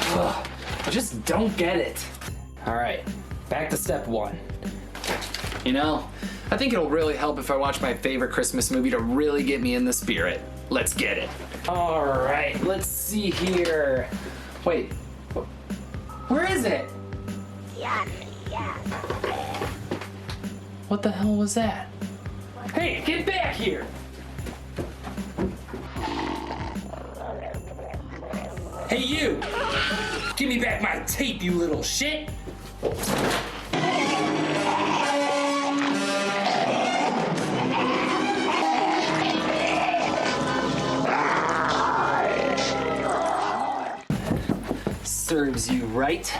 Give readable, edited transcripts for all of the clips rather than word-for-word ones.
Ugh, I just don't get it. All right, back to step one. You know, I think it'll really help if I watch my favorite Christmas movie to really get me in the spirit. Let's get it. All right, let's see here. Wait, where is it? What the hell was that? Hey, get back here! Hey, you! Give me back my tape, you little shit! Serves you right.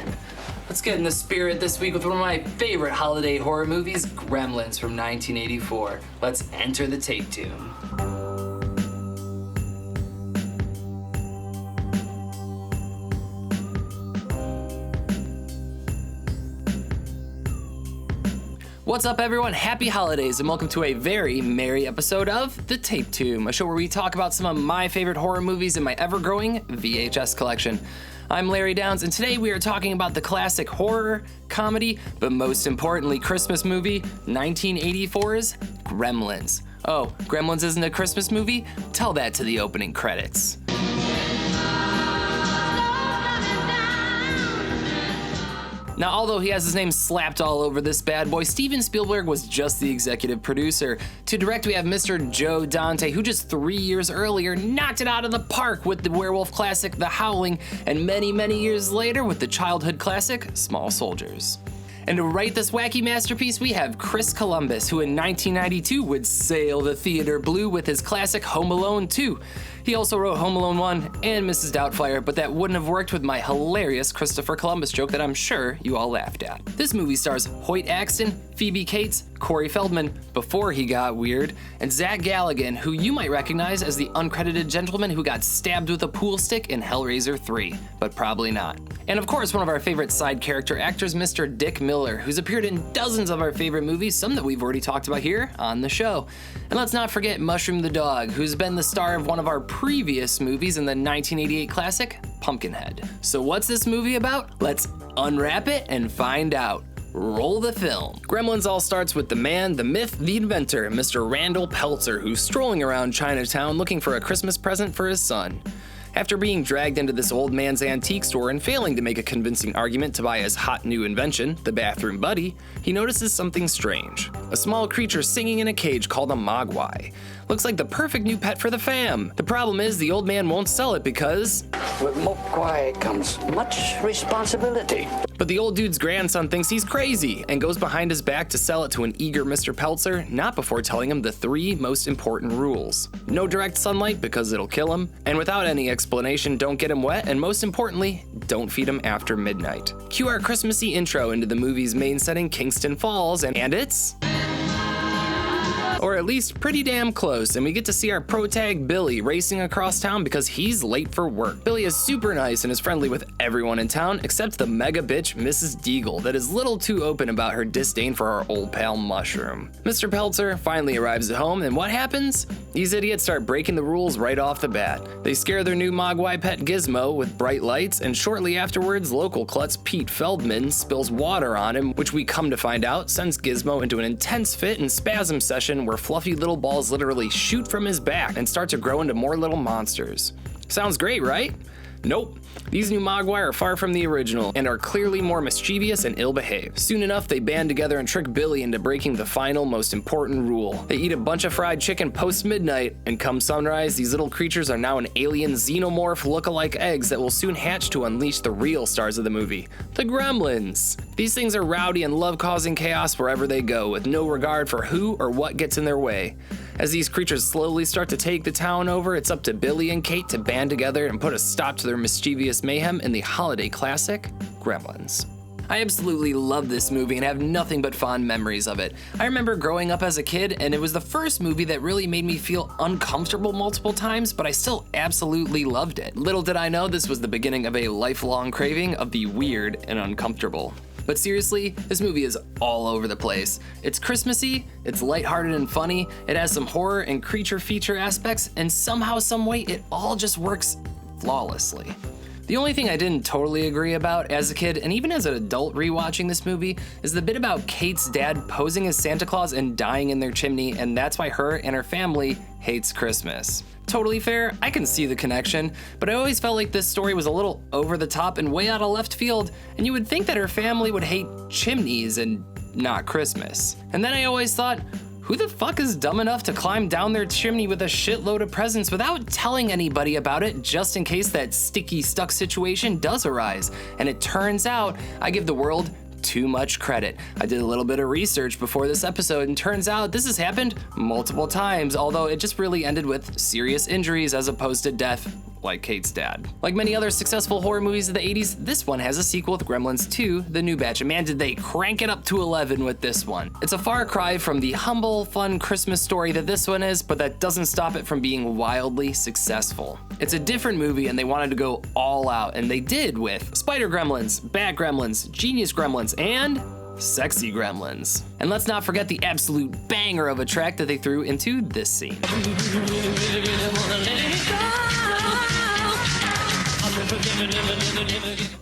Let's get in the spirit this week with one of my favorite holiday horror movies, Gremlins from 1984. Let's enter the tape tune. What's up, everyone? Happy holidays and welcome to a very merry episode of The Tape Tomb, a show where we talk about some of my favorite horror movies in my ever-growing VHS collection. I'm Larry Downs, and today we are talking about the classic horror, comedy, but most importantly Christmas movie, 1984's Gremlins. Oh, Gremlins isn't a Christmas movie? Tell that to the opening credits. Now, although he has his name slapped all over this bad boy, Steven Spielberg was just the executive producer. To direct, we have Mr. Joe Dante, who just 3 years earlier knocked it out of the park with the werewolf classic The Howling, and many, many years later with the childhood classic Small Soldiers. And to write this wacky masterpiece, we have Chris Columbus, who in 1992 would sail the theater blue with his classic Home Alone 2. He also wrote Home Alone 1 and Mrs. Doubtfire, but that wouldn't have worked with my hilarious Christopher Columbus joke that I'm sure you all laughed at. This movie stars Hoyt Axton, Phoebe Cates, Corey Feldman, before he got weird, and Zach Galligan, who you might recognize as the uncredited gentleman who got stabbed with a pool stick in Hellraiser 3, but probably not. And of course, one of our favorite side character actors, Mr. Dick Miller, who's appeared in dozens of our favorite movies, some that we've already talked about here on the show. And let's not forget Mushroom the Dog, who's been the star of one of our previous movies in the 1988 classic, Pumpkinhead. So what's this movie about? Let's unwrap it and find out. Roll the film. Gremlins all starts with the man, the myth, the inventor, Mr. Randall Peltzer, who's strolling around Chinatown looking for a Christmas present for his son. After being dragged into this old man's antique store and failing to make a convincing argument to buy his hot new invention, the bathroom buddy, he notices something strange. A small creature singing in a cage called a mogwai. Looks like the perfect new pet for the fam. The problem is the old man won't sell it because with mogwai comes much responsibility. But the old dude's grandson thinks he's crazy and goes behind his back to sell it to an eager Mr. Peltzer, not before telling him the 3 most important rules. No direct sunlight because it'll kill him, and without any explanation, don't get him wet, and most importantly, don't feed him after midnight. Cue our Christmassy intro into the movie's main setting, Kingston Falls, and it's... or at least pretty damn close, and we get to see our protag Billy racing across town because he's late for work. Billy is super nice and is friendly with everyone in town except the mega bitch Mrs. Deagle that is little too open about her disdain for our old pal Mushroom. Mr. Peltzer finally arrives at home, and what happens? These idiots start breaking the rules right off the bat. They scare their new mogwai pet Gizmo with bright lights, and shortly afterwards, local klutz Pete Feldman spills water on him, which we come to find out sends Gizmo into an intense fit and spasm session where fluffy little balls literally shoot from his back and start to grow into more little monsters. Sounds great, right? Nope. These new mogwai are far from the original and are clearly more mischievous and ill-behaved. Soon enough, they band together and trick Billy into breaking the final, most important rule. They eat a bunch of fried chicken post-midnight, and come sunrise, these little creatures are now an alien xenomorph look-alike eggs that will soon hatch to unleash the real stars of the movie, the Gremlins. These things are rowdy and love causing chaos wherever they go, with no regard for who or what gets in their way. As these creatures slowly start to take the town over, it's up to Billy and Kate to band together and put a stop to their mischievous mayhem in the holiday classic, Gremlins. I absolutely love this movie and have nothing but fond memories of it. I remember growing up as a kid, and it was the first movie that really made me feel uncomfortable multiple times, but I still absolutely loved it. Little did I know this was the beginning of a lifelong craving of the weird and uncomfortable. But seriously, this movie is all over the place. It's Christmassy, it's lighthearted and funny, it has some horror and creature feature aspects, and somehow, someway, it all just works flawlessly. The only thing I didn't totally agree about as a kid, and even as an adult rewatching this movie, is the bit about Kate's dad posing as Santa Claus and dying in their chimney, and that's why her and her family hates Christmas. Totally fair, I can see the connection, but I always felt like this story was a little over the top and way out of left field, and you would think that her family would hate chimneys and not Christmas. And then I always thought, who the fuck is dumb enough to climb down their chimney with a shitload of presents without telling anybody about it just in case that sticky stuck situation does arise? And it turns out I give the world too much credit. I did a little bit of research before this episode and turns out this has happened multiple times, although it just really ended with serious injuries as opposed to death, like Kate's dad. Like many other successful horror movies of the 80s, this one has a sequel with Gremlins 2, The New Batch, and man did they crank it up to 11 with this one. It's a far cry from the humble, fun Christmas story that this one is, but that doesn't stop it from being wildly successful. It's a different movie and they wanted to go all out, and they did with Spider Gremlins, Bat Gremlins, Genius Gremlins, and Sexy Gremlins. And let's not forget the absolute banger of a track that they threw into this scene.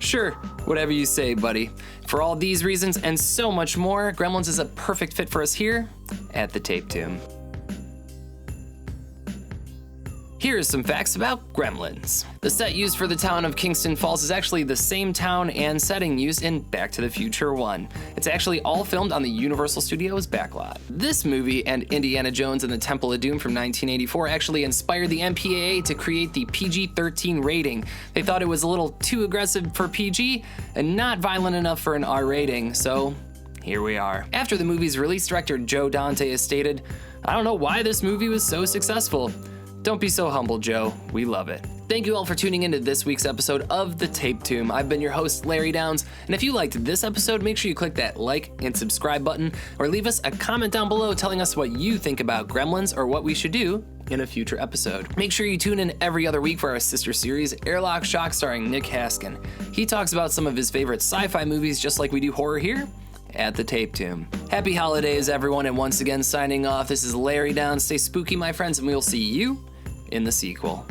Sure, whatever you say, buddy. For all these reasons and so much more, Gremlins is a perfect fit for us here at the Tape Tomb. Here's some facts about Gremlins. The set used for the town of Kingston Falls is actually the same town and setting used in Back to the Future 1. It's actually all filmed on the Universal Studios backlot. This movie and Indiana Jones and the Temple of Doom from 1984 actually inspired the MPAA to create the PG-13 rating. They thought it was a little too aggressive for PG and not violent enough for an R rating, so here we are. After the movie's release, director Joe Dante has stated, "I don't know why this movie was so successful. Don't be so humble, Joe. We love it." Thank you all for tuning into this week's episode of The Tape Tomb. I've been your host, Larry Downs, and if you liked this episode, make sure you click that like and subscribe button, or leave us a comment down below telling us what you think about Gremlins or what we should do in a future episode. Make sure you tune in every other week for our sister series, Airlock Shock, starring Nick Haskin. He talks about some of his favorite sci-fi movies just like we do horror here at the Tape Tomb. Happy holidays, everyone, and once again, signing off, this is Larry Downs. Stay spooky, my friends, and we will see you in the sequel.